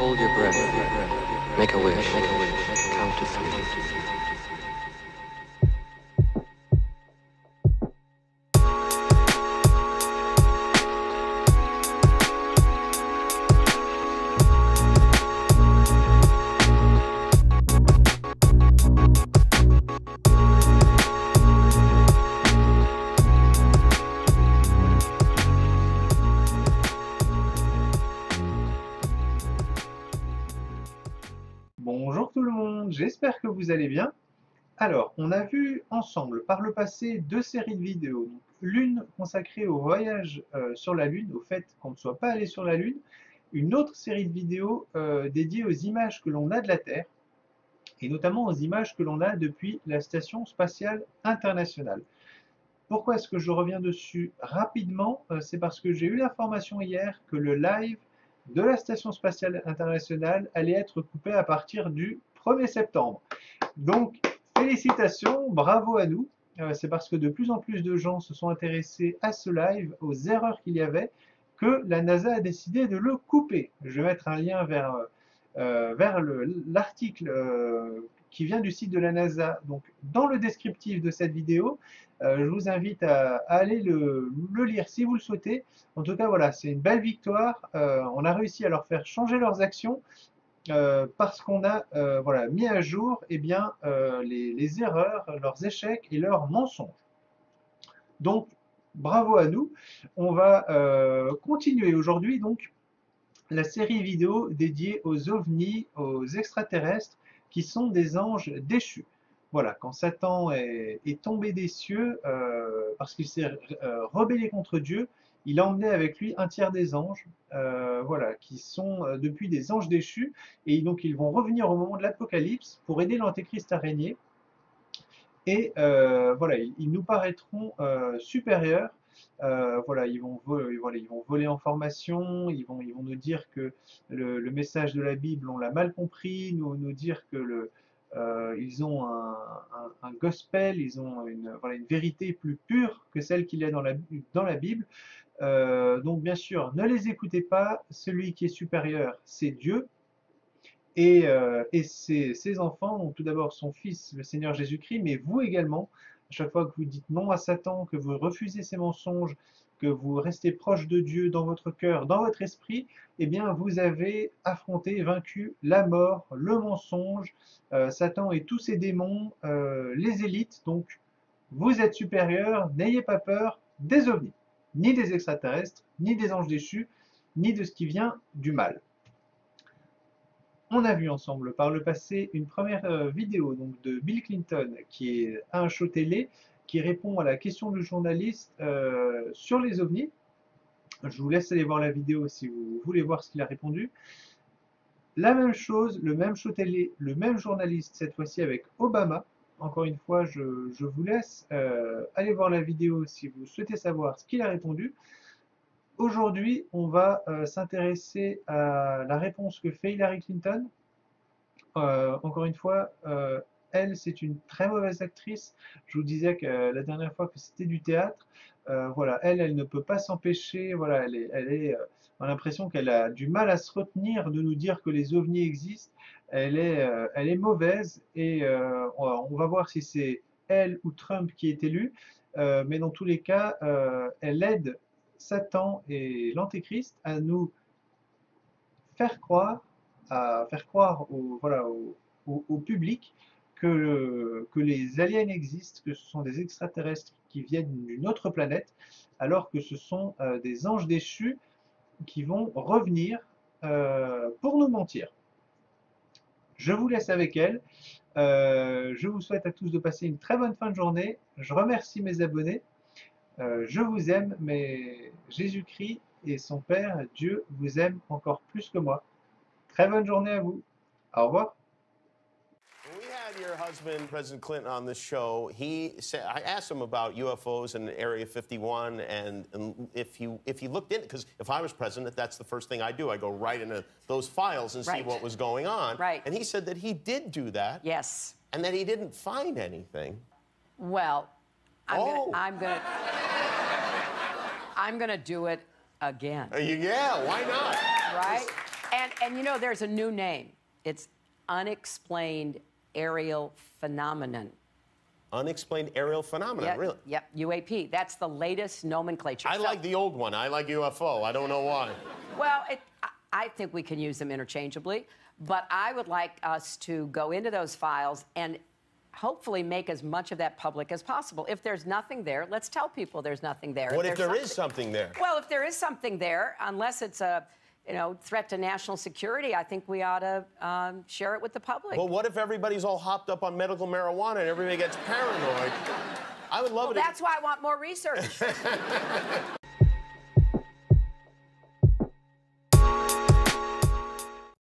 Hold your breath. Make a wish. Count to three. Bonjour tout le monde, j'espère que vous allez bien. Alors, on a vu ensemble par le passé deux séries de vidéos. Donc, l'une consacrée au voyage sur la Lune, au fait qu'on ne soit pas allé sur la Lune. Une autre série de vidéos dédiée aux images que l'on a de la Terre, et notamment aux images que l'on a depuis la Station spatiale internationale. Pourquoi est-ce que je reviens dessus rapidement? C'est parce que j'ai eu l'information hier que le live de la Station spatiale internationale allait être coupé à partir du 1er septembre. Donc, félicitations, bravo à nous. C'est parce que de plus en plus de gens se sont intéressés à ce live, aux erreurs qu'il y avait, que la NASA a décidé de le couper. Je vais mettre un lien vers l'article qui vient du site de la NASA. Donc, dans le descriptif de cette vidéo, je vous invite à aller le lire si vous le souhaitez. En tout cas, voilà, c'est une belle victoire. On a réussi à leur faire changer leurs actions parce qu'on a voilà, mis à jour eh bien, les erreurs, leurs échecs et leurs mensonges. Donc, bravo à nous. On va continuer aujourd'hui donc la série vidéo dédiée aux ovnis, aux extraterrestres, qui sont des anges déchus. Voilà, quand Satan est tombé des cieux, parce qu'il s'est rebellé contre Dieu, il a emmené avec lui un tiers des anges, voilà, qui sont depuis des anges déchus, et donc ils vont revenir au moment de l'Apocalypse pour aider l'Antéchrist à régner, et voilà, ils nous paraîtront supérieurs. Voilà, ils vont voler en formation, ils vont nous dire que le message de la Bible, on l'a mal compris, nous dire que ils ont un gospel, ils ont voilà, une vérité plus pure que celle qu'il y a dans la Bible. Donc bien sûr, ne les écoutez pas, celui qui est supérieur, c'est Dieu. Et ses enfants ont tout d'abord son Fils, le Seigneur Jésus-Christ, mais vous également, à chaque fois que vous dites non à Satan, que vous refusez ses mensonges, que vous restez proche de Dieu dans votre cœur, dans votre esprit, eh bien vous avez affronté, vaincu la mort, le mensonge, Satan et tous ses démons, les élites. Donc vous êtes supérieurs, n'ayez pas peur des ovnis, ni des extraterrestres, ni des anges déchus, ni de ce qui vient du mal. On a vu ensemble par le passé une première vidéo donc, de Bill Clinton qui est à un show télé qui répond à la question du journaliste sur les ovnis. Je vous laisse aller voir la vidéo si vous voulez voir ce qu'il a répondu. La même chose, le même show télé, le même journaliste, cette fois-ci avec Obama. Encore une fois, je vous laisse aller voir la vidéo si vous souhaitez savoir ce qu'il a répondu. Aujourd'hui, on va s'intéresser à la réponse que fait Hillary Clinton. Encore une fois, elle, c'est une très mauvaise actrice. Je vous disais que la dernière fois que c'était du théâtre. Voilà, elle ne peut pas s'empêcher. Voilà, on a l'impression qu'elle a du mal à se retenir de nous dire que les ovnis existent. Elle est mauvaise et on va voir si c'est elle ou Trump qui est élu. Mais dans tous les cas, elle aide Satan et l'Antéchrist à nous faire croire, voilà, au public que les aliens existent, que ce sont des extraterrestres qui viennent d'une autre planète, alors que ce sont des anges déchus qui vont revenir pour nous mentir. Je vous laisse avec elle. Je vous souhaite à tous de passer une très bonne fin de journée. Je remercie mes abonnés. Je vous aime, mais Jésus-Christ et son Père, Dieu, vous aiment encore plus que moi. Très bonne journée à vous. Au revoir. We had your husband, President Clinton, on the show. He said, I asked him about UFOs in Area 51, and if he looked in, because if I was president, that's the first thing I do. I go right into those files and see what was going on. Right. And he said that he did do that. Yes. And that he didn't find anything. Well, I'm gonna do it again. Yeah, why not? Right? And you know, there's a new name. It's unexplained aerial phenomenon. Unexplained aerial phenomenon, Yep, really? Yep, UAP. That's the latest nomenclature. I like the old one. I like UFO. I don't know why. Well, I think we can use them interchangeably, but I would like us to go into those files and hopefully make as much of that public as possible. If there's nothing there, let's tell people there's nothing there. What if there is something there? Well, if there is something there, unless it's a threat to national security, I think we ought to share it with the public. Well, what if everybody's all hopped up on medical marijuana and everybody gets paranoid? I would love it. That's why I want more research.